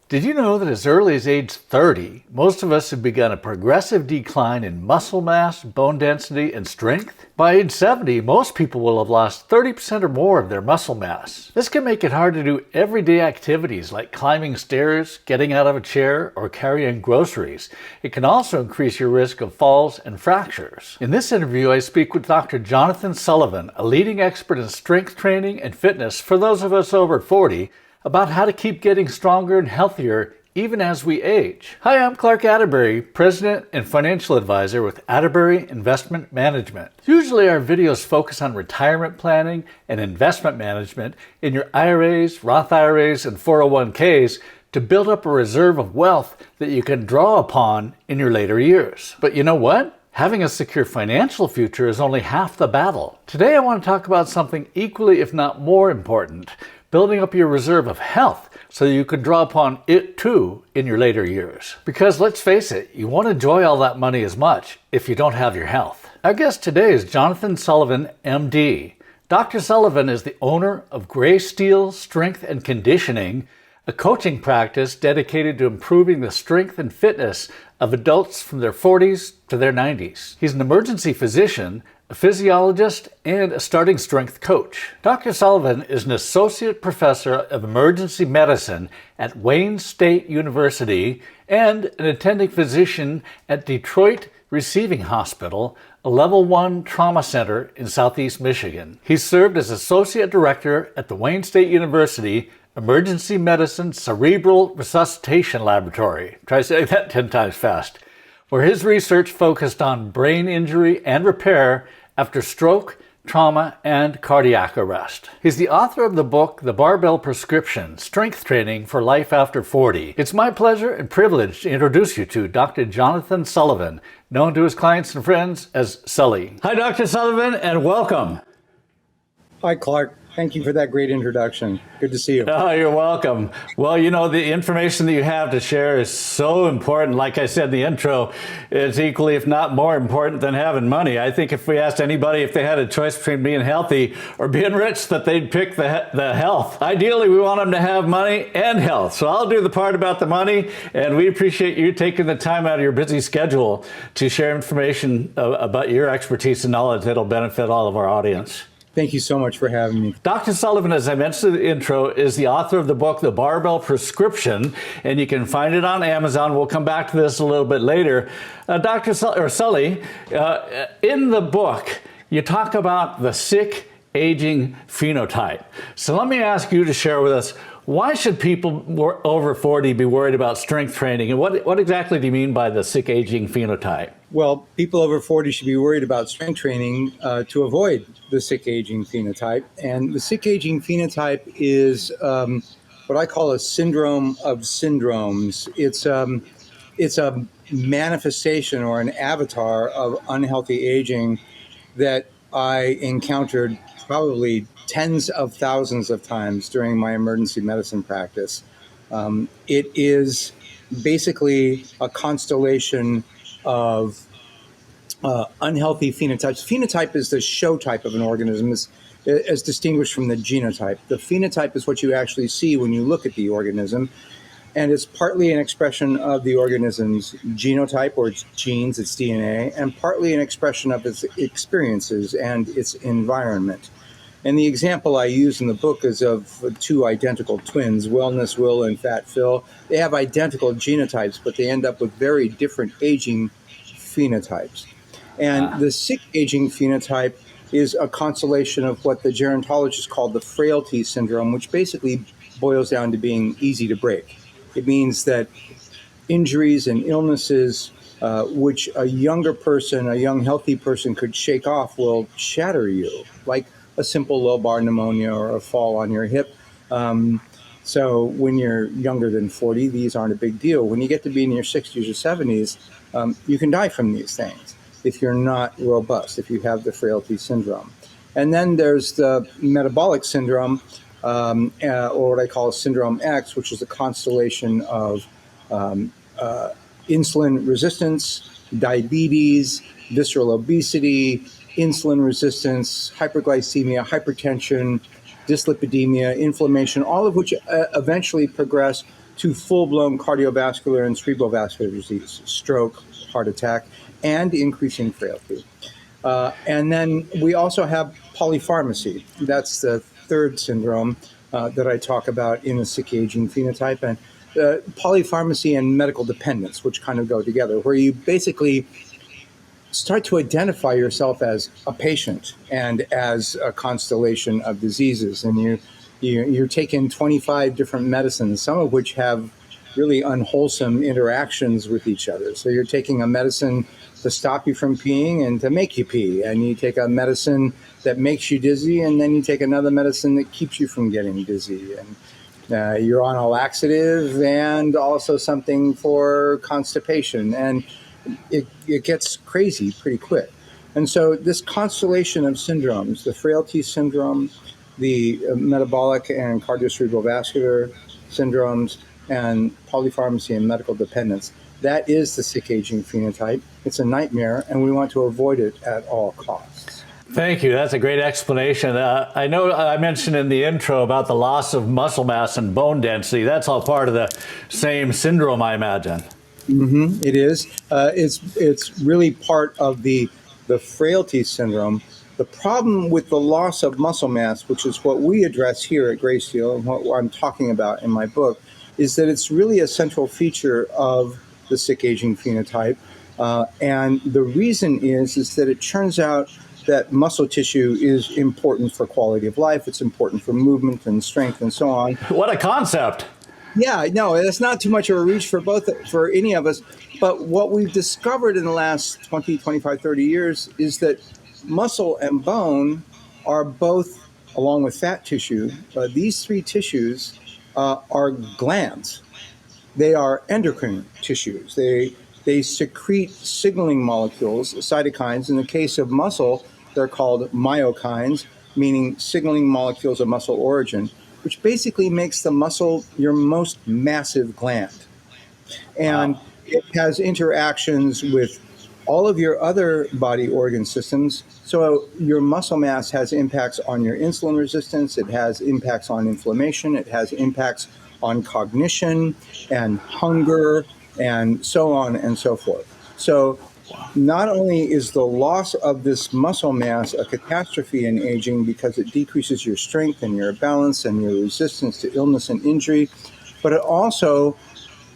Did you know that as early as age 30, most of us have begun a progressive decline in muscle mass, bone density, and strength? By age 70, most people will have lost 30% or more of their muscle mass. This can make it hard to do everyday activities like climbing stairs, getting out of a chair, or carrying groceries. It can also increase your risk of falls and fractures. In this interview, I speak with Dr. Jonathan Sullivan, a leading expert in strength training and fitness for those of us over 40, about how to keep getting stronger and healthier even as we age. Hi, I'm Clark Atterbury, President and Financial Advisor with Atterbury Investment Management. Usually our videos focus on retirement planning and investment management in your IRAs, Roth IRAs, and 401ks to build up a reserve of wealth that you can draw upon in your later years. But you know what? Having a secure financial future is only half the battle. Today I want to talk about something equally, if not more important: building up your reserve of health so you can draw upon it too in your later years. Because let's face it, you won't enjoy all that money as much if you don't have your health. Our guest today is Jonathan Sullivan, MD. Dr. Sullivan is the owner of Gray Steel Strength and Conditioning, a coaching practice dedicated to improving the strength and fitness of adults from their 40s to their 90s. He's an emergency physician, a physiologist, and a starting strength coach. Dr. Sullivan is an associate professor of emergency medicine at Wayne State University and an attending physician at Detroit Receiving Hospital, a level 1 trauma center in Southeast Michigan. He served as associate director at the Wayne State University Emergency Medicine Cerebral Resuscitation Laboratory. Try saying that 10 times fast. Where his research focused on brain injury and repair after stroke, trauma, and cardiac arrest. He's the author of the book, The Barbell Prescription, Strength Training for Life After 40. It's my pleasure and privilege to introduce you to Dr. Jonathan Sullivan, known to his clients and friends as Sully. Hi, Dr. Sullivan, and welcome. Hi, Clark. Thank you for that great introduction. Good to see you. Oh, you're welcome. Well, you know, the information that you have to share is so important. Like I said in the intro, it's equally, if not more important than having money. I think if we asked anybody if they had a choice between being healthy or being rich, that they'd pick the health. Ideally, we want them to have money and health. So I'll do the part about the money, and we appreciate you taking the time out of your busy schedule to share information about your expertise and knowledge that'll benefit all of our audience. Thank you so much for having me. Dr. Sullivan, as I mentioned in the intro, is the author of the book, The Barbell Prescription, and you can find it on Amazon. We'll come back to this a little bit later. Dr. Sully, in the book, you talk about the sick aging phenotype. So let me ask you to share with us, why should people over 40 be worried about strength training? And what exactly do you mean by the sick aging phenotype? Well, people over 40 should be worried about strength training to avoid the sick aging phenotype. And the sick aging phenotype is what I call a syndrome of syndromes. It's a manifestation or an avatar of unhealthy aging that I encountered probably tens of thousands of times during my emergency medicine practice. It is basically a constellation of unhealthy phenotypes. Phenotype is the show type of an organism, as distinguished from the genotype. The phenotype is what you actually see when you look at the organism, and it's partly an expression of the organism's genotype, or its genes, its DNA, and partly an expression of its experiences and its environment. And the example I use in the book is of two identical twins, Wellness Will and Fat Phil. They have identical genotypes, but they end up with very different aging phenotypes. And the sick aging phenotype is a constellation of what the gerontologists call the frailty syndrome, which basically boils down to being easy to break. It means that injuries and illnesses which a younger person, a young healthy person could shake off will shatter you, like a simple lobar pneumonia or a fall on your hip. So when you're younger than 40, these aren't a big deal. When you get to be in your 60s or 70s, you can die from these things if you're not robust, if you have the frailty syndrome. And then there's the metabolic syndrome, or what I call syndrome X, which is a constellation of insulin resistance, diabetes, visceral obesity, insulin resistance, hyperglycemia, hypertension, dyslipidemia, inflammation, all of which eventually progress to full-blown cardiovascular and cerebrovascular disease, stroke, heart attack, and increasing frailty. And then we also have polypharmacy. That's the third syndrome that I talk about in the sick aging phenotype. And polypharmacy and medical dependence, which kind of go together, where you basically start to identify yourself as a patient and as a constellation of diseases. And you're taking 25 different medicines, some of which have really unwholesome interactions with each other. So you're taking a medicine to stop you from peeing and to make you pee. And you take a medicine that makes you dizzy, and then you take another medicine that keeps you from getting dizzy. And you're on a laxative and also something for constipation. And it gets crazy pretty quick. And so this constellation of syndromes, the frailty syndrome, the metabolic and cardiocerebrovascular syndromes, and polypharmacy and medical dependence, that is the sick aging phenotype. It's a nightmare, and we want to avoid it at all costs. Thank you. That's a great explanation. I know I mentioned in the intro about the loss of muscle mass and bone density. That's all part of the same syndrome, I imagine. Mm-hmm, it is. It's really part of the frailty syndrome. The problem with the loss of muscle mass, which is what we address here at Grayscale and what I'm talking about in my book, is that it's really a central feature of the sick aging phenotype. And the reason is that it turns out that muscle tissue is important for quality of life. It's important for movement and strength and so on. What a concept. Yeah, no, it's not too much of a reach for any of us. But what we've discovered in the last 20, 25, 30 years is that muscle and bone are both, along with fat tissue, these three tissues are glands. They are endocrine tissues. They secrete signaling molecules, cytokines. In the case of muscle, they're called myokines, meaning signaling molecules of muscle origin, which basically makes the muscle your most massive gland. And wow. It has interactions with all of your other body organ systems. So your muscle mass has impacts on your insulin resistance. It has impacts on inflammation. It has impacts on cognition and hunger and so on and so forth. So not only is the loss of this muscle mass a catastrophe in aging because it decreases your strength and your balance and your resistance to illness and injury, but it also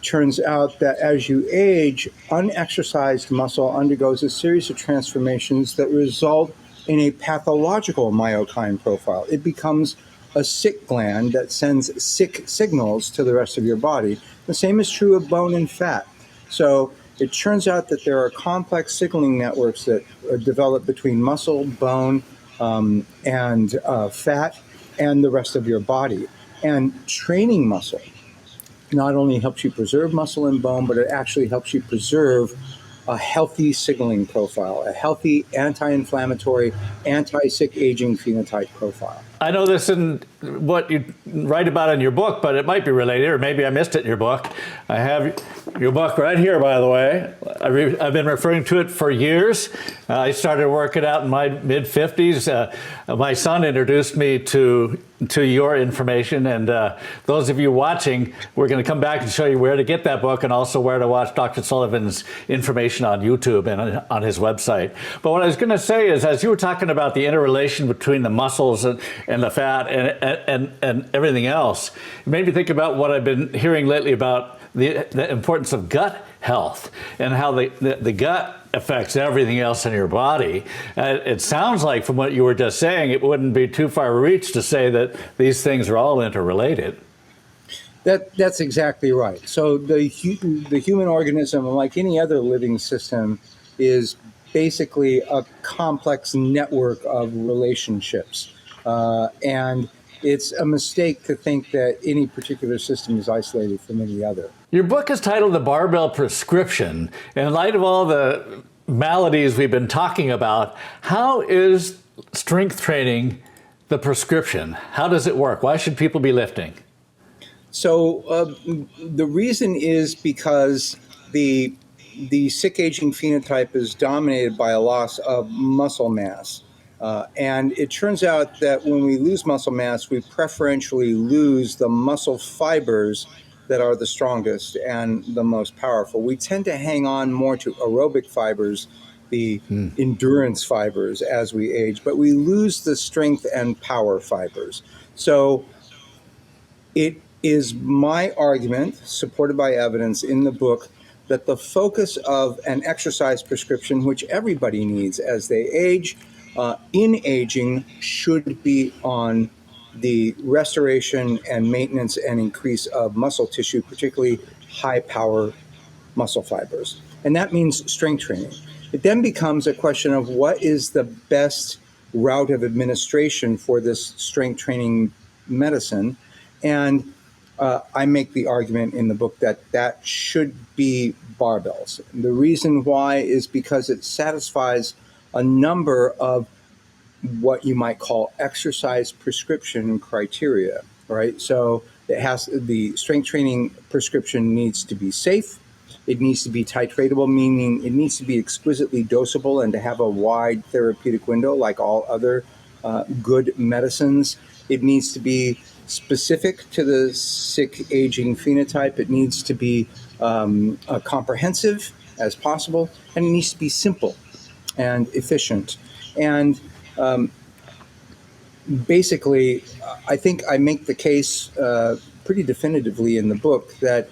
turns out that as you age, unexercised muscle undergoes a series of transformations that result in a pathological myokine profile. It becomes a sick gland that sends sick signals to the rest of your body. The same is true of bone and fat. So it turns out that there are complex signaling networks that are developed between muscle, bone, and fat, and the rest of your body. And training muscle not only helps you preserve muscle and bone, but it actually helps you preserve a healthy signaling profile, a healthy anti-inflammatory, anti-sick aging phenotype profile. I know this isn't what you write about in your book, but it might be related, or maybe I missed it in your book. I have your book right here, by the way. I've been referring to it for years. I started working out in my mid-50s. My son introduced me to your information, and those of you watching, we're going to come back and show you where to get that book and also where to watch Dr. Sullivan's information on YouTube and on his website. But what I was going to say is, as you were talking about the interrelation between the muscles and the fat and everything else, it made me think about what I've been hearing lately about the importance of gut health and how the gut affects everything else in your body. It sounds like from what you were just saying, it wouldn't be too far a reach to say that these things are all interrelated. That's exactly right. So the human organism, like any other living system, is basically a complex network of relationships. And it's a mistake to think that any particular system is isolated from any other. Your book is titled The Barbell Prescription. In light of all the maladies we've been talking about, how is strength training the prescription? How does it work? Why should people be lifting? So the reason is because the sick aging phenotype is dominated by a loss of muscle mass. And it turns out that when we lose muscle mass, we preferentially lose the muscle fibers that are the strongest and the most powerful. We tend to hang on more to aerobic fibers, the endurance fibers as we age, but we lose the strength and power fibers. So it is my argument, supported by evidence in the book, that the focus of an exercise prescription, which everybody needs as they age, in aging, should be on the restoration and maintenance and increase of muscle tissue, particularly high power muscle fibers. And that means strength training. It then becomes a question of what is the best route of administration for this strength training medicine. And I make the argument in the book that that should be barbells. The reason why is because it satisfies a number of what you might call exercise prescription criteria, right? So the strength training prescription needs to be safe. It needs to be titratable, meaning it needs to be exquisitely dosable and to have a wide therapeutic window like all other good medicines. It needs to be specific to the sick aging phenotype. It needs to be comprehensive as possible, and it needs to be simple and efficient. And basically, I think I make the case pretty definitively in the book that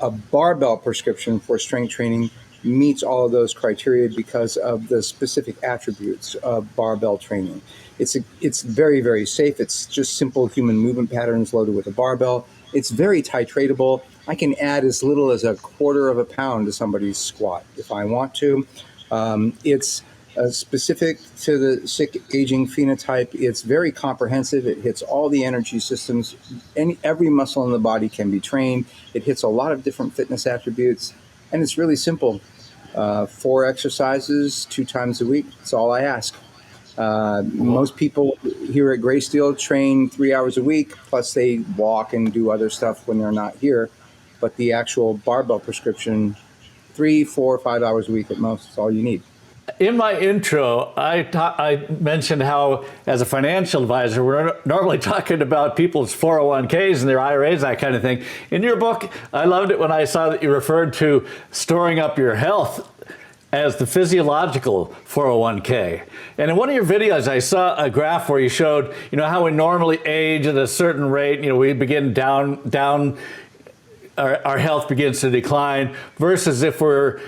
a barbell prescription for strength training meets all of those criteria because of the specific attributes of barbell training. It's very, very safe. It's just simple human movement patterns loaded with a barbell. It's very titratable. I can add as little as a quarter of a pound to somebody's squat if I want to. It's specific to the sick aging phenotype. It's very comprehensive. It hits all the energy systems. Every muscle in the body can be trained. It hits a lot of different fitness attributes. And it's really simple. 4 exercises, 2 times a week. That's all I ask. Most people here at Graysteel train 3 hours a week, plus they walk and do other stuff when they're not here. But the actual barbell prescription, 3, 4, 5 hours a week at most, is all you need. In my intro, I mentioned how, as a financial advisor, we're normally talking about people's 401ks and their IRAs, that kind of thing. In your book, I loved it when I saw that you referred to storing up your health as the physiological 401k. And in one of your videos, I saw a graph where you showed, how we normally age at a certain rate. We begin down, our health begins to decline, versus if we're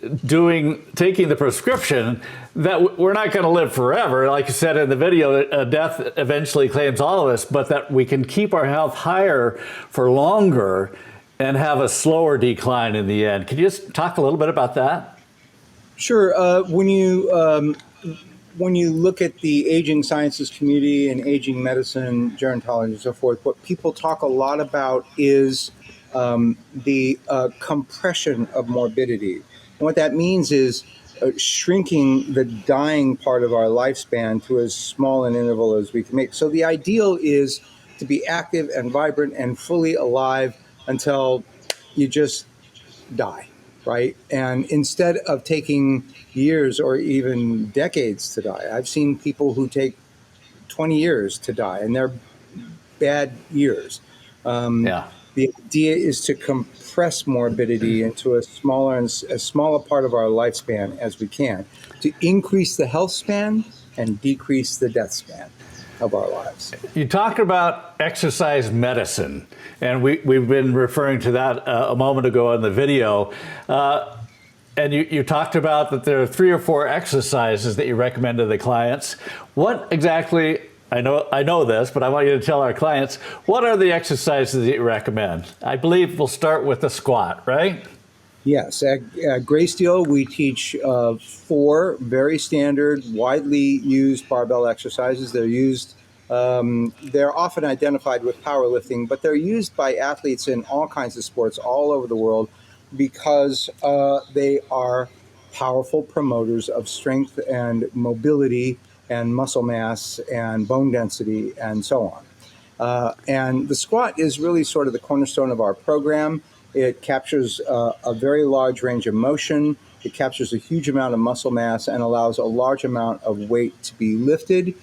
taking the prescription, that we're not going to live forever. Like you said in the video, death eventually claims all of us, but that we can keep our health higher for longer and have a slower decline in the end. Can you just talk a little bit about that? Sure. When you look at the aging sciences community and aging medicine, gerontology, and so forth, what people talk a lot about is the compression of morbidity. And what that means is shrinking the dying part of our lifespan to as small an interval as we can make. So the ideal is to be active and vibrant and fully alive until you just die, right? And instead of taking years or even decades to die, I've seen people who take 20 years to die, and they're bad years. The idea is to compress morbidity into as small a part of our lifespan as we can, to increase the health span and decrease the death span of our lives. You talked about exercise medicine, and we've been referring to that a moment ago in the video. And you talked about that there are 3 or 4 exercises that you recommend to the clients. What exactly, I know this, but I want you to tell our clients, what are the exercises that you recommend? I believe we'll start with the squat, right? Yes, at Graysteel, we teach 4 very standard, widely used barbell exercises. They're often identified with powerlifting, but they're used by athletes in all kinds of sports all over the world because they are powerful promoters of strength and mobility and muscle mass and bone density and so on. And the squat is really sort of the cornerstone of our program. It captures a very large range of motion. It captures a huge amount of muscle mass and allows a large amount of weight to be lifted.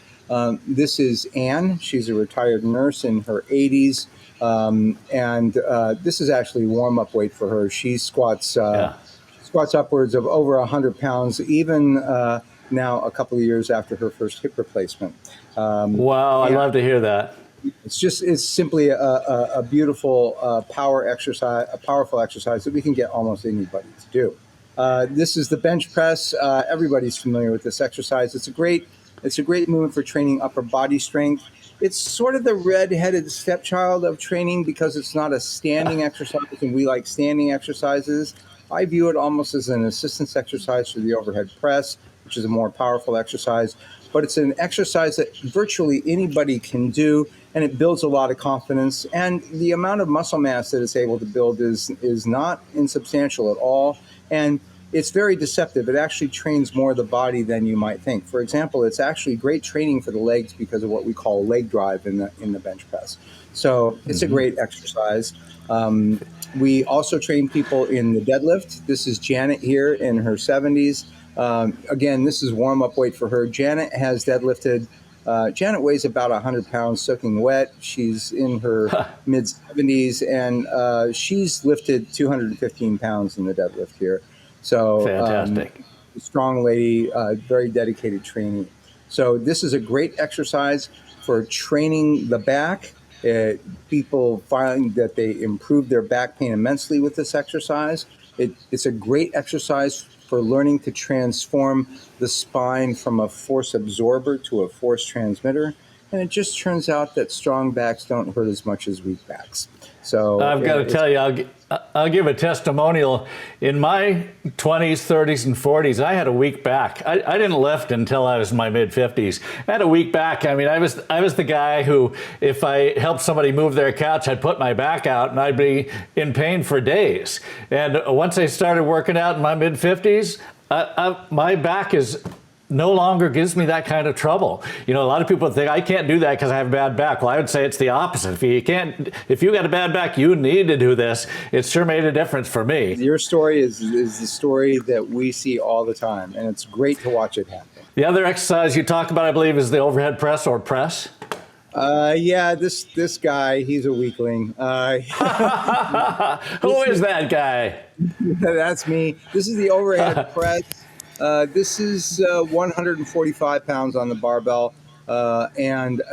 This is Anne. She's a retired nurse in her 80s. This is actually warm-up weight for her. She squats Yeah. squats upwards of over 100 pounds, even now a couple of years after her first hip replacement. Wow, I And love to hear that. it's simply a beautiful power exercise, a powerful exercise that we can get almost anybody to do. This is the bench press. Everybody's familiar with this exercise. It's a great movement for training upper body strength. It's sort of the red-headed stepchild of training because it's not a standing exercise, and we like standing exercises. I view it almost as an assistance exercise for the overhead press, which is a more powerful exercise. But it's an exercise that virtually anybody can do, and it builds a lot of confidence. And the amount of muscle mass that it's able to build is not insubstantial at all. And it's very deceptive. It actually trains more of the body than you might think. For example, it's actually great training for the legs because of what we call leg drive in the bench press. So it's a great exercise. We also train people in the deadlift. This is Janet here in her 70s. Again, this is warm-up weight for her. Janet has deadlifted. Janet weighs about 100 pounds soaking wet. She's in her mid-70s, and she's lifted 215 pounds in the deadlift here. So Fantastic. Strong lady, very dedicated training. So this is a great exercise for training the back. People find that they improve their back pain immensely with this exercise. It's a great exercise for learning to transform the spine from a force absorber to a force transmitter. And it just turns out that strong backs don't hurt as much as weak backs. So I've got to tell you, I'll give a testimonial. In my 20s, 30s, and 40s, I had a weak back. I didn't lift until I was in my mid-50s. I had a weak back. I mean, I was the guy who, if I helped somebody move their couch, I'd put my back out and I'd be in pain for days. And once I started working out in my mid-50s, my back is no longer gives me that kind of trouble. You know, a lot of people think I can't do that because I have a bad back. Well, I would say it's the opposite. If you got a bad back, you need to do this. It's sure made a difference for me. Your story is the story that we see all the time, and it's great to watch it happen. The other exercise you talk about, I believe, is the overhead press or press. Yeah, this guy, he's a weakling. Who is that guy? That's me. This is the overhead press. This is 145 pounds on the barbell, and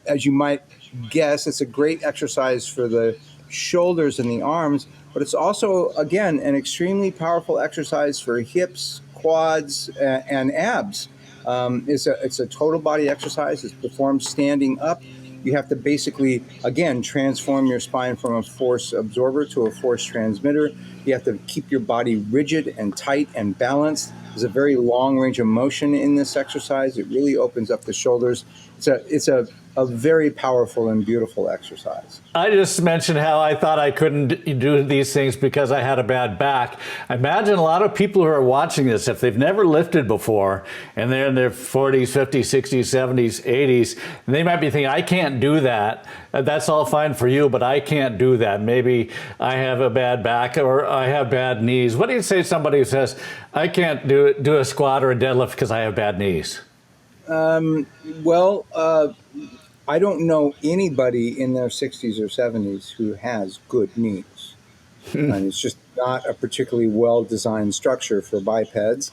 as you might guess, it's a great exercise for the shoulders and the arms, but it's also, again, an extremely powerful exercise for hips, quads, and abs. It's a total body exercise. It's performed standing up. You have to basically, again, transform your spine from a force absorber to a force transmitter. You have to keep your body rigid and tight and balanced. There's a very long range of motion in this exercise. It really opens up the shoulders. It's a very powerful and beautiful exercise. I just mentioned how I thought I couldn't do these things because I had a bad back. I imagine a lot of people who are watching this, if they've never lifted before and they're in their 40s, 50s, 60s, 70s, 80s, they might be thinking, I can't do that. That's all fine for you, but I can't do that. Maybe I have a bad back or I have bad knees. What do you say to somebody who says, I can't do a squat or a deadlift because I have bad knees? I don't know anybody in their 60s or 70s who has good knees. And it's just not a particularly well-designed structure for bipeds.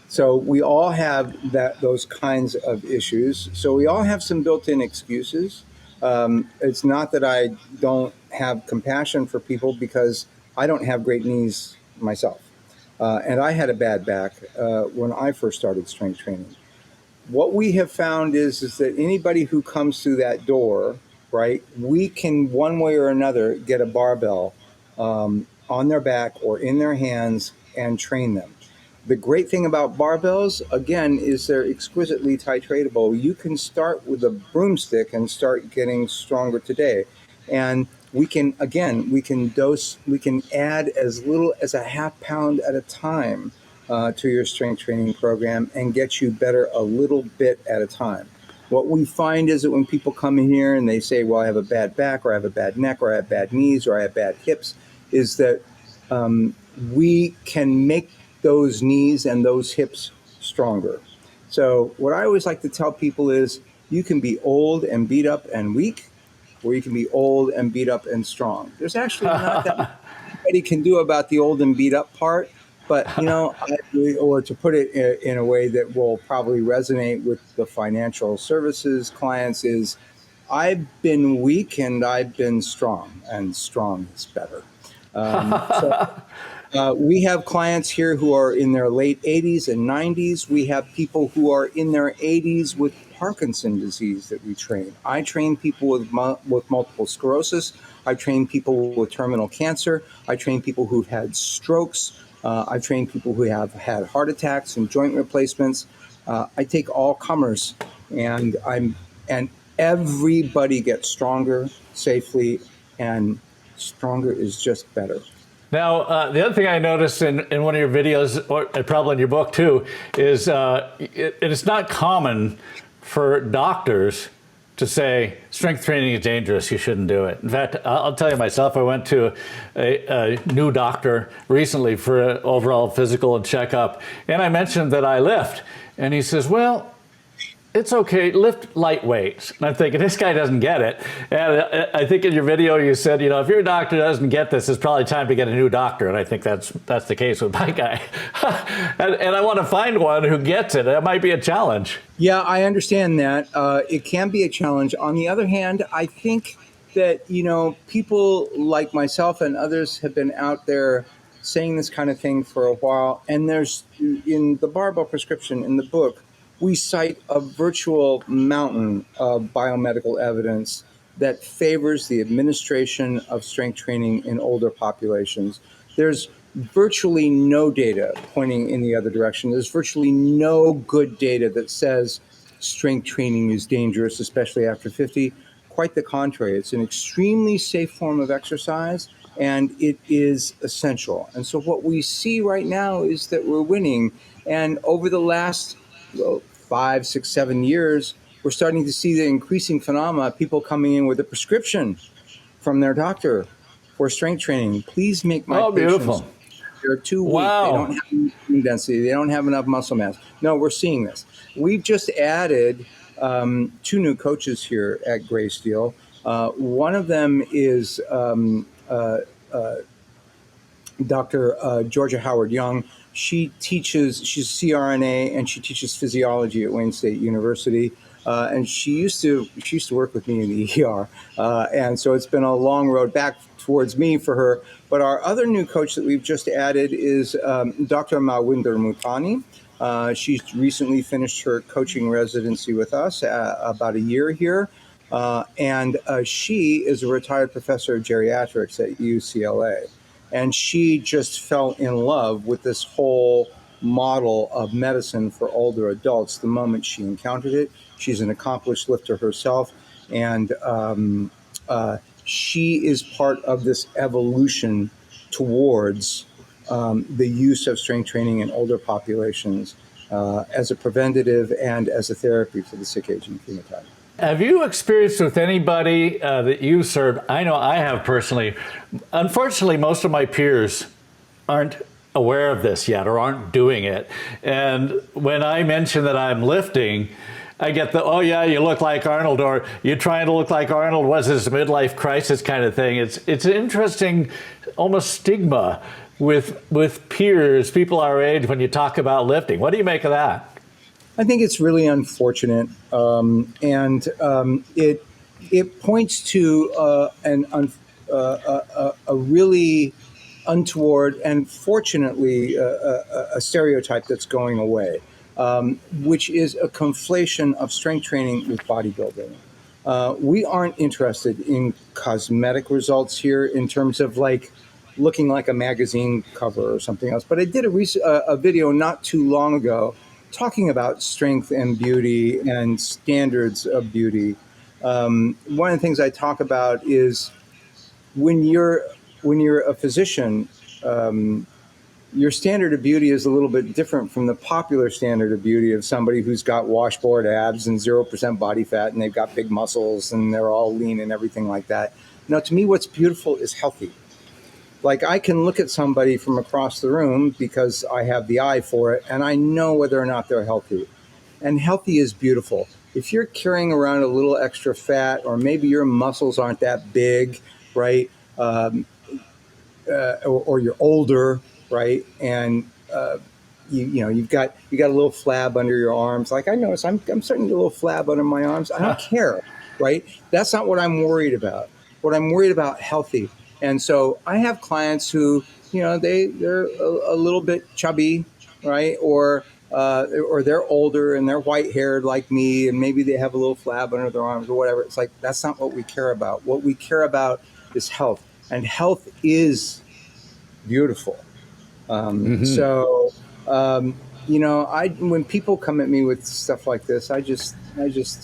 So we all have those kinds of issues. So we all have some built-in excuses. It's not that I don't have compassion for people because I don't have great knees myself. And I had a bad back when I first started strength training. What we have found is that anybody who comes through that door, right, we can one way or another get a barbell on their back or in their hands and train them. The great thing about barbells, again, is they're exquisitely titratable. You can start with a broomstick and start getting stronger today. And we can add as little as a half pound at a time to your strength training program and get you better a little bit at a time. What we find is that when people come in here and they say, well, I have a bad back or I have a bad neck or I have bad knees or I have bad hips, is that we can make those knees and those hips stronger. So what I always like to tell people is You can be old and beat up and weak, or you can be old and beat up and strong. There's actually not that much anybody can do about the old and beat up part. But, or to put it in a way that will probably resonate with the financial services clients is, I've been weak and I've been strong, and strong is better. We have clients here who are in their late 80s and 90s. We have people who are in their 80s with Parkinson's disease that we train. I train people with multiple sclerosis. I train people with terminal cancer. I train people who've had strokes. I train people who have had heart attacks and joint replacements. I take all comers, and everybody gets stronger safely, and stronger is just better. Now, the other thing I noticed in one of your videos, or probably in your book too, is it's not common for doctors to say strength training is dangerous, you shouldn't do it. In fact, I'll tell you myself, I went to a new doctor recently for an overall physical and checkup, and I mentioned that I lift, and he says, well, it's okay, lift light weights. And I'm thinking, this guy doesn't get it. And I think in your video you said, if your doctor doesn't get this, it's probably time to get a new doctor. And I think that's the case with my guy. and I want to find one who gets it. That might be a challenge. Yeah, I understand that. It can be a challenge. On the other hand, I think that, people like myself and others have been out there saying this kind of thing for a while. And there's, in the Barbell Prescription, in the book, we cite a virtual mountain of biomedical evidence that favors the administration of strength training in older populations. There's virtually no data pointing in the other direction. There's virtually no good data that says strength training is dangerous, especially after 50. Quite the contrary. It's an extremely safe form of exercise, and it is essential. And so what we see right now is that we're winning. And over the last 5, 6, 7 years, we're starting to see the increasing phenomena, people coming in with a prescription from their doctor for strength training. Please make my patients, beautiful. They're too weak. Wow. They don't have enough density. They don't have enough muscle mass. No, we're seeing this. We've just added 2 new coaches here at Gray Steel. One of them is Dr. Georgia Howard Young. She's CRNA, and she teaches physiology at Wayne State University. And she used to work with me in the ER. And so it's been a long road back towards me for her. But our other new coach that we've just added is Dr. Malwinder Mutani. She's recently finished her coaching residency with us, about a year here. And she is a retired professor of geriatrics at UCLA. And she just fell in love with this whole model of medicine for older adults the moment she encountered it. She's an accomplished lifter herself, and she is part of this evolution towards the use of strength training in older populations as a preventative and as a therapy for the sick aging phenotype. Have you experienced with anybody that you served? I know I have personally. Unfortunately, most of my peers aren't aware of this yet or aren't doing it. And when I mention that I'm lifting, I get the, oh yeah, you look like Arnold, or you're trying to look like Arnold. Was this a midlife crisis kind of thing? It's an interesting, almost stigma with peers, people our age, when you talk about lifting. What do you make of that? I think it's really unfortunate, and it points to a really untoward and fortunately a stereotype that's going away, which is a conflation of strength training with bodybuilding. We aren't interested in cosmetic results here in terms of like looking like a magazine cover or something else. But I did a video not too long ago talking about strength and beauty and standards of beauty. One of the things I talk about is when you're a physician, your standard of beauty is a little bit different from the popular standard of beauty of somebody who's got washboard abs and 0% body fat and they've got big muscles and they're all lean and everything like that. Now, to me, what's beautiful is healthy. Like, I can look at somebody from across the room because I have the eye for it, and I know whether or not they're healthy. And healthy is beautiful. if you're carrying around a little extra fat, or maybe your muscles aren't that big, right? Or you're older, right? And you've got a little flab under your arms. Like I notice, I'm starting to get a little flab under my arms. I don't care, right? That's not what I'm worried about. What I'm worried about, healthy. And so I have clients who, they're a little bit chubby, right? Or they're older and they're white haired like me, and maybe they have a little flab under their arms or whatever. It's like, that's not what we care about. What we care about is health, and health is beautiful. So, when people come at me with stuff like this, I just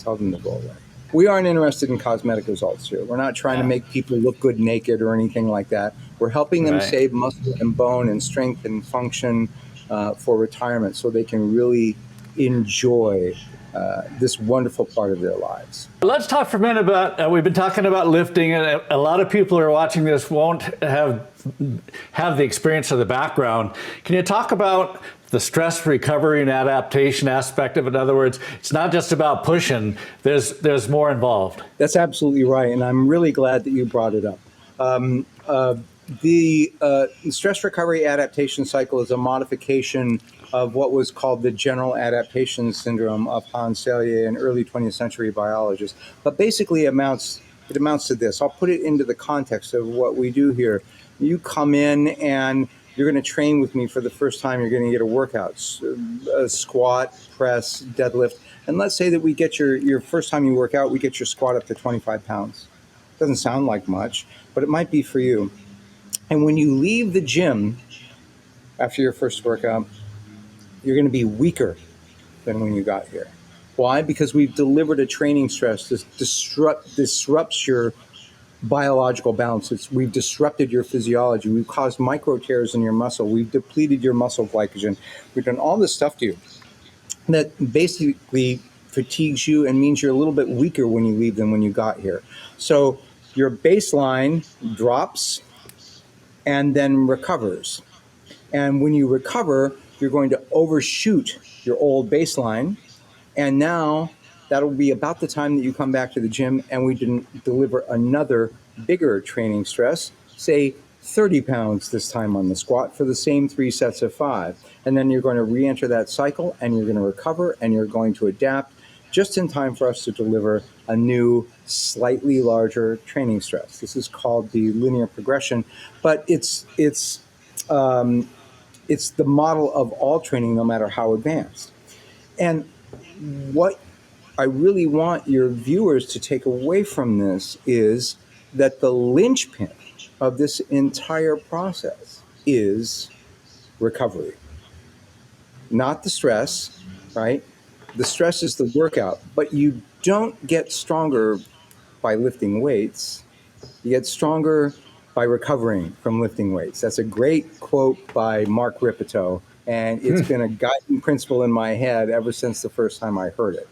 tell them to go away. We aren't interested in cosmetic results here. We're not trying to make people look good naked or anything like that. We're helping them save muscle and bone and strength and function for retirement, so they can really enjoy this wonderful part of their lives. Let's talk for a minute about, we've been talking about lifting, and a lot of people who are watching this won't have the experience or the background. Can you talk about the stress recovery and adaptation aspect of it? In other words, it's not just about pushing, there's more involved. That's absolutely right, and I'm really glad that you brought it up. The stress recovery adaptation cycle is a modification of what was called the general adaptation syndrome of Hans Selye, an early 20th century biologist. But basically it amounts to this. I'll put it into the context of what we do here. You come in and you're going to train with me for the first time. You're going to get a workout, a squat, press, deadlift. And let's say that we get your first time you work out, we get your squat up to 25 pounds. Doesn't sound like much, but it might be for you. And when you leave the gym after your first workout, you're going to be weaker than when you got here. Why? Because we've delivered a training stress that disrupts your biological balance. We've disrupted your physiology. We've caused micro tears in your muscle. We've depleted your muscle glycogen. We've done all this stuff to you that basically fatigues you and means you're a little bit weaker when you leave than when you got here. So your baseline drops and then recovers. And when you recover, you're going to overshoot your old baseline. And now that'll be about the time that you come back to the gym and we didn't deliver another bigger training stress, say 30 pounds this time on the squat for the same 3 sets of 5. And then you're going to re-enter that cycle and you're going to recover and you're going to adapt just in time for us to deliver a new, slightly larger training stress. This is called the linear progression, but it's the model of all training, no matter how advanced. And what I really want your viewers to take away from this is that the linchpin of this entire process is recovery, not the stress, right? The stress is the workout, but you don't get stronger by lifting weights. You get stronger by recovering from lifting weights. That's a great quote by Mark Ripito, and it's been a guiding principle in my head ever since the first time I heard it.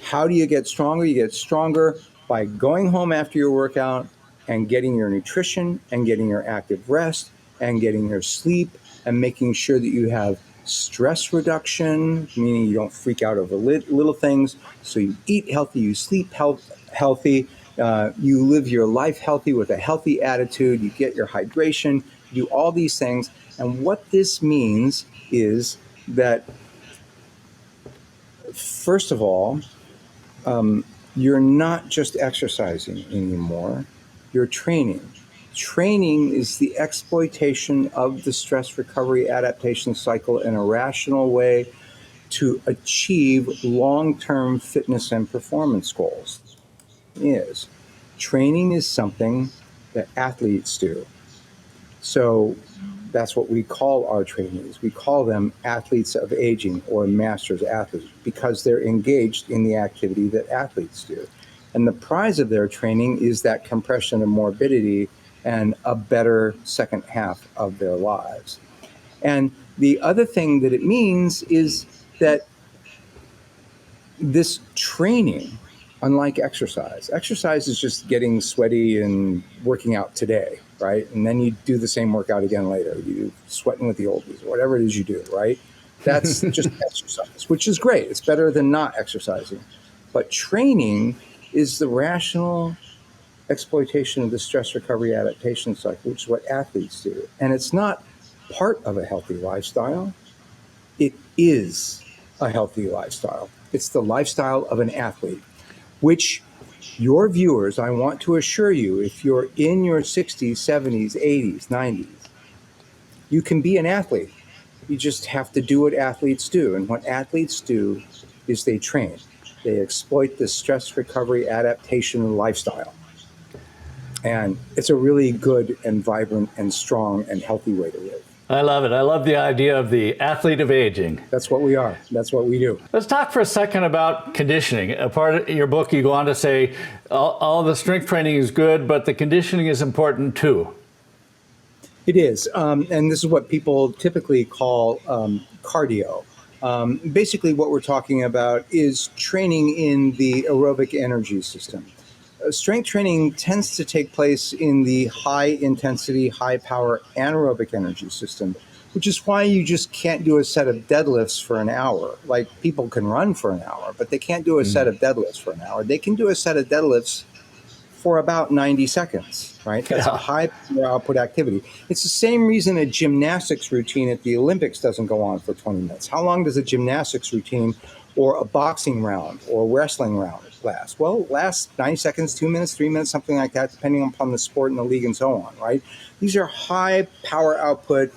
How do you get stronger? You get stronger by going home after your workout and getting your nutrition and getting your active rest and getting your sleep and making sure that you have stress reduction, meaning you don't freak out over little things. So you eat healthy, you sleep healthy, you live your life healthy with a healthy attitude, you get your hydration, you do all these things. And what this means is that, first of all, you're not just exercising anymore, you're training. Training is the exploitation of the stress recovery adaptation cycle in a rational way to achieve long-term fitness and performance goals. Training is something that athletes do. So that's what we call our trainees. We call them athletes of aging or masters athletes because they're engaged in the activity that athletes do. And the prize of their training is that compression of morbidity and a better second half of their lives. And the other thing that it means is that this training, unlike exercise is just getting sweaty and working out today, right? And then you do the same workout again later. You sweating with the oldies, or whatever it is you do, right? That's just exercise, which is great. It's better than not exercising. But training is the rational exploitation of the stress recovery adaptation cycle, which is what athletes do. And it's not part of a healthy lifestyle. It is a healthy lifestyle. It's the lifestyle of an athlete, which your viewers, I want to assure you, if you're in your 60s, 70s, 80s, 90s, you can be an athlete. You just have to do what athletes do. And what athletes do is they train. They exploit the stress recovery adaptation lifestyle. And it's a really good and vibrant and strong and healthy way to live. I love it. I love the idea of the athlete of aging. That's what we are. That's what we do. Let's talk for a second about conditioning. A part of your book, you go on to say all the strength training is good, but the conditioning is important too. It is. And this is what people typically call cardio. Basically, what we're talking about is training in the aerobic energy system. Strength training tends to take place in the high intensity, high power anaerobic energy system, which is why you just can't do a set of deadlifts for an hour. Like, people can run for an hour, but they can't do a set of deadlifts for an hour. They can do a set of deadlifts for about 90 seconds, right? That's a high power output activity. It's the same reason a gymnastics routine at the Olympics doesn't go on for 20 minutes. How long does a gymnastics routine or a boxing round or a wrestling round last? Well, it lasts 90 seconds, 2 minutes, 3 minutes, something like that, depending upon the sport and the league and so on, right? These are high power output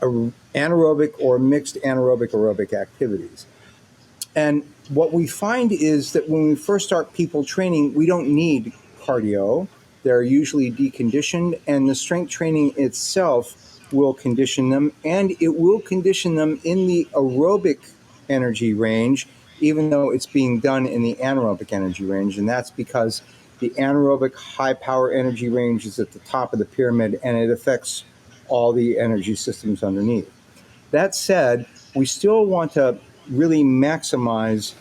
anaerobic or mixed anaerobic aerobic activities. And what we find is that when we first start people training, we don't need cardio. They're usually deconditioned, and the strength training itself will condition them, and it will condition them in the aerobic energy range, even though it's being done in the anaerobic energy range. And that's because the anaerobic high power energy range is at the top of the pyramid, and it affects all the energy systems underneath. That said, we still want to really maximize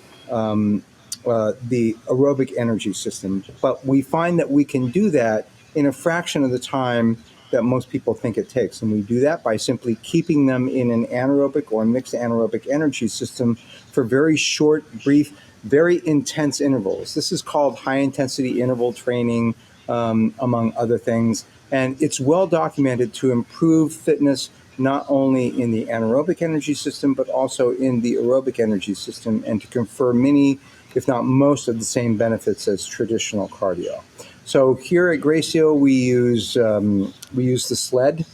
the aerobic energy system, but we find that we can do that in a fraction of the time that most people think it takes. And we do that by simply keeping them in an anaerobic or mixed anaerobic energy system for very short, brief, very intense intervals. This is called high intensity interval training, among other things. And it's well documented to improve fitness, not only in the anaerobic energy system, but also in the aerobic energy system, and to confer many, if not most, of the same benefits as traditional cardio. So here at Gracio, we use the sled.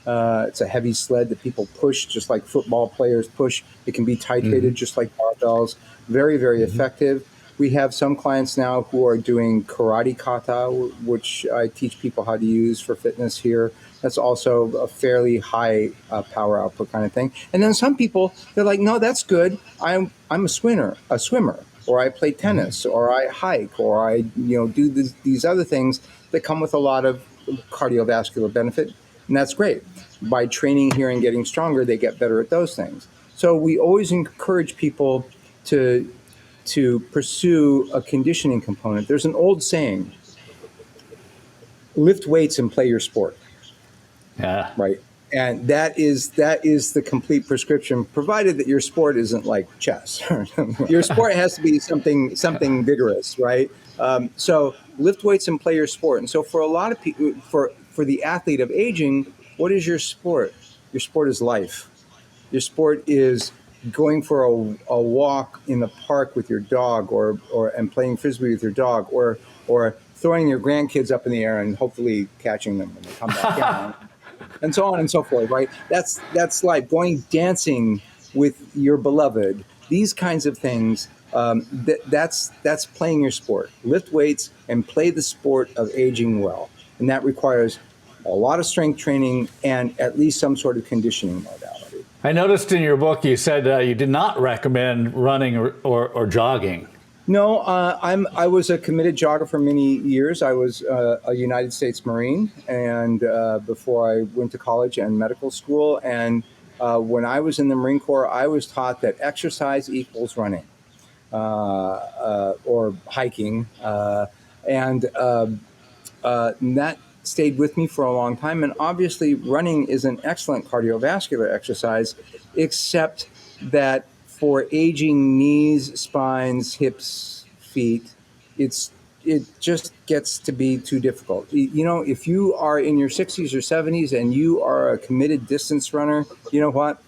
It's a heavy sled that people push, just like football players push. It can be titrated just like barbells. Very, very effective. We have some clients now who are doing karate kata, which I teach people how to use for fitness here. That's also a fairly high power output kind of thing. And then some people, they're like, no, that's good. I'm a swimmer, or I play tennis, or I hike, or I do these other things that come with a lot of cardiovascular benefit, and that's great. By training here and getting stronger, they get better at those things. So we always encourage people to pursue a conditioning component. There's an old saying: lift weights and play your sport. Yeah. Right. And that is the complete prescription, provided that your sport isn't like chess. Your sport has to be something vigorous, right? So lift weights and play your sport. And so for a lot of people, for the athlete of aging, what is your sport? Your sport is life. Your sport is going for a walk in the park with your dog, or and playing frisbee with your dog, or throwing your grandkids up in the air and hopefully catching them when they come back down. And so on and so forth, right? That's life. Going dancing with your beloved. These kinds of things. That's playing your sport. Lift weights and play the sport of aging well, and that requires a lot of strength training and at least some sort of conditioning modality. I noticed in your book you said you did not recommend running or jogging. No, I was a committed jogger for many years. I was a United States Marine, and before I went to college and medical school. And when I was in the Marine Corps, I was taught that exercise equals running or hiking, and that stayed with me for a long time. And obviously, running is an excellent cardiovascular exercise, except that for aging knees, spines, hips, feet, it just gets to be too difficult. You know, if you are in your 60s or 70s and you are a committed distance runner, you know what?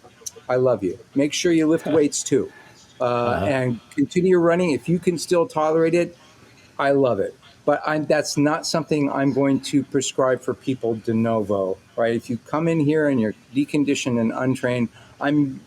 I love you. Make sure you lift weights too, and continue running. If you can still tolerate it, I love it. But that's not something I'm going to prescribe for people de novo, right? If you come in here and you're deconditioned and untrained, I'm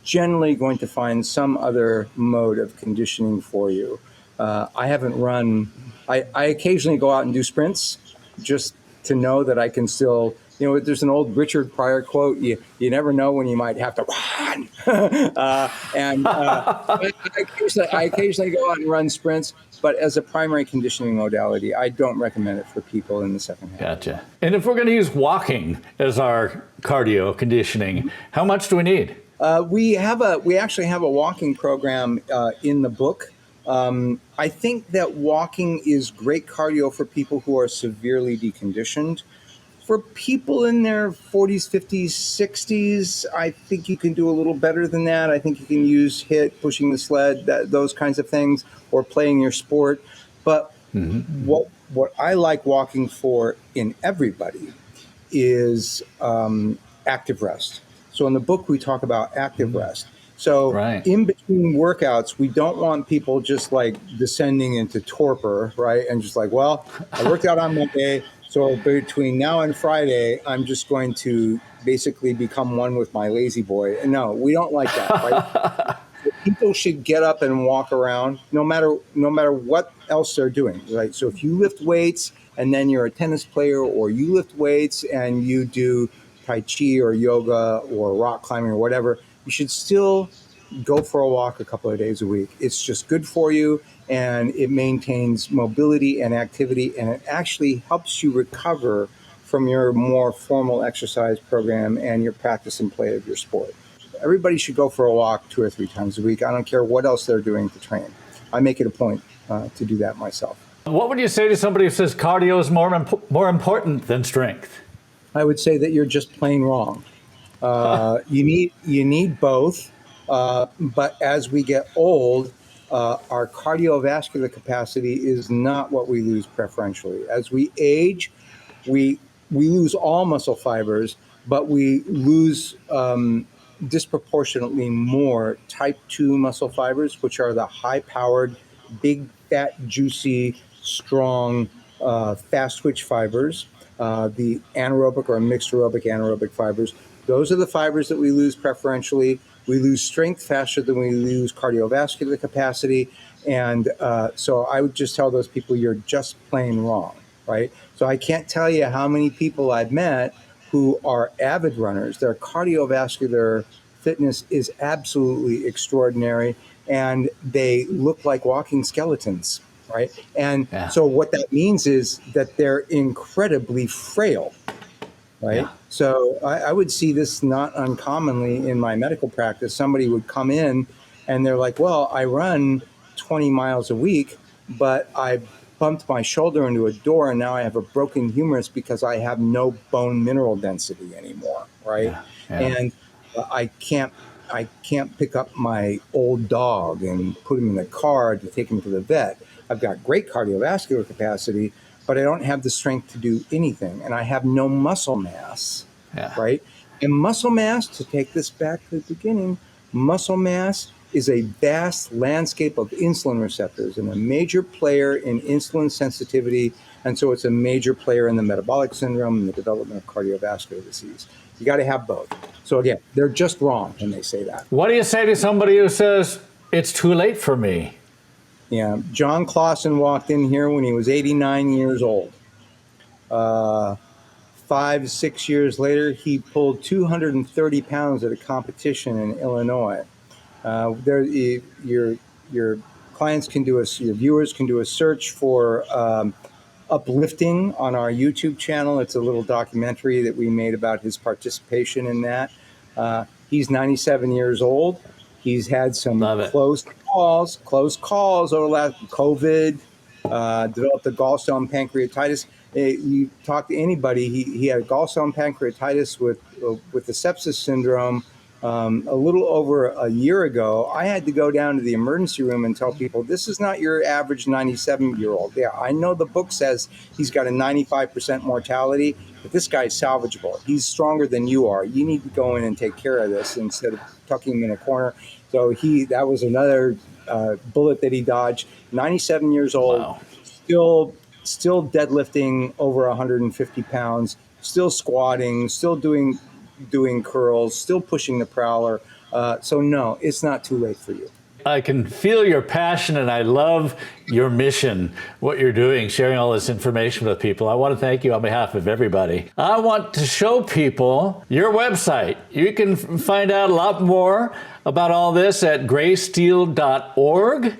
generally going to find some other mode of conditioning for you. I haven't run, I occasionally go out and do sprints just to know that I can still, you know, there's an old Richard Pryor quote, you never know when you might have to run. I occasionally go out and run sprints, but as a primary conditioning modality, I don't recommend it for people in the second half. Gotcha. And if we're going to use walking as our cardio conditioning, how much do we need? We actually have a walking program in the book. I think that walking is great cardio for people who are severely deconditioned. For people in their 40s, 50s, 60s, I think you can do a little better than that. I think you can use HIIT, pushing the sled, those kinds of things, or playing your sport. But what I like walking for in everybody is active rest. So in the book, we talk about active rest. So in between workouts, we don't want people just like descending into torpor, right? And just like, well, I worked out on Monday, so between now and Friday, I'm just going to basically become one with my lazy boy. And no, we don't like that, right? People should get up and walk around no matter what else they're doing, right? So if you lift weights and then you're a tennis player, or you lift weights and you do Tai Chi or yoga or rock climbing or whatever, you should still go for a walk a couple of days a week. It's just good for you, and it maintains mobility and activity, and it actually helps you recover from your more formal exercise program and your practice and play of your sport. Everybody should go for a walk 2 or 3 times a week. I don't care what else they're doing to train. I make it a point to do that myself. What would you say to somebody who says cardio is more important than strength? I would say that you're just plain wrong. You need both, but as we get old, our cardiovascular capacity is not what we lose preferentially. As we age, we lose all muscle fibers, but we lose disproportionately more type 2 muscle fibers, which are the high-powered, big, fat, juicy, strong, fast twitch fibers. The anaerobic or mixed aerobic anaerobic fibers. Those are the fibers that we lose preferentially. We lose strength faster than we lose cardiovascular capacity. And so I would just tell those people, you're just plain wrong, right? So I can't tell you how many people I've met who are avid runners. Their cardiovascular fitness is absolutely extraordinary, and they look like walking skeletons. Right. And so what that means is that they're incredibly frail. Right. Yeah. So I would see this not uncommonly in my medical practice. Somebody would come in and they're like, well, I run 20 miles a week, but I bumped my shoulder into a door and now I have a broken humerus because I have no bone mineral density anymore. Right. Yeah. Yeah. And I can't pick up my old dog and put him in the car to take him to the vet. I've got great cardiovascular capacity, but I don't have the strength to do anything. And I have no muscle mass, right? And muscle mass, to take this back to the beginning, muscle mass is a vast landscape of insulin receptors and a major player in insulin sensitivity. And so it's a major player in the metabolic syndrome and the development of cardiovascular disease. You got to have both. So again, they're just wrong when they say that. What do you say to somebody who says, it's too late for me? Yeah, John Clausen walked in here when he was 89 years old. 5, 6 years later, he pulled 230 pounds at a competition in Illinois. Your clients can do your viewers can do a search for uplifting on our YouTube channel. It's a little documentary that we made about his participation in that. He's 97 years old. He's had some close calls over the last COVID, developed a gallstone pancreatitis. You talk to anybody, he had gallstone pancreatitis with the sepsis syndrome a little over a year ago, I had to go down to the emergency room and tell people, this is not your average 97-year-old. Yeah, I know the book says he's got a 95% mortality, but this guy's salvageable. He's stronger than you are. You need to go in and take care of this instead of tucking him in a corner. So that was another bullet that he dodged. 97 years old, Wow. still deadlifting over 150 pounds, still squatting, still doing curls, still pushing the prowler. So no, it's not too late for you. I can feel your passion, and I love your mission, what you're doing, sharing all this information with people. I want to thank you on behalf of everybody. I want to show people your website. You can find out a lot more about all this at graysteel.org.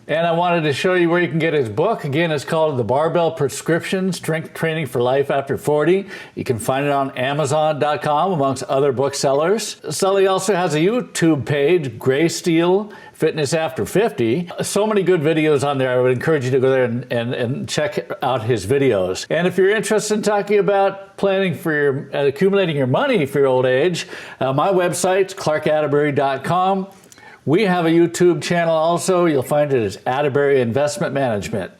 And I wanted to show you where you can get his book. Again, it's called The Barbell Prescription, Strength Training for Life After 40. You can find it on Amazon.com, amongst other booksellers. Sully also has a YouTube page, Graysteel Fitness After 50. So many good videos on there. I would encourage you to go there and check out his videos. And if you're interested in talking about planning for accumulating your money for your old age, my website's clarkatterbury.com. We have a YouTube channel also. You'll find it as Atterbury Investment Management.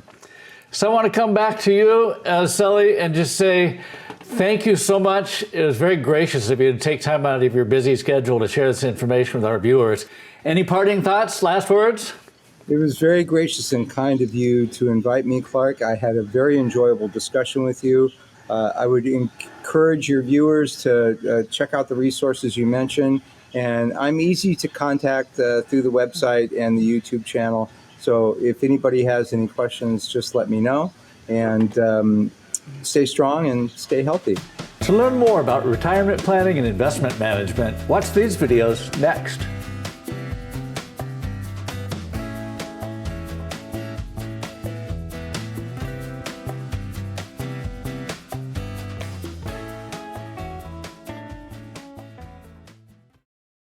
So I want to come back to you, Sully, and just say thank you so much. It was very gracious of you to take time out of your busy schedule to share this information with our viewers. Any parting thoughts, last words? It was very gracious and kind of you to invite me, Clark. I had a very enjoyable discussion with you. I would encourage your viewers to check out the resources you mentioned. And I'm easy to contact through the website and the YouTube channel. So if anybody has any questions, just let me know. And stay strong and stay healthy. To learn more about retirement planning and investment management, watch these videos next.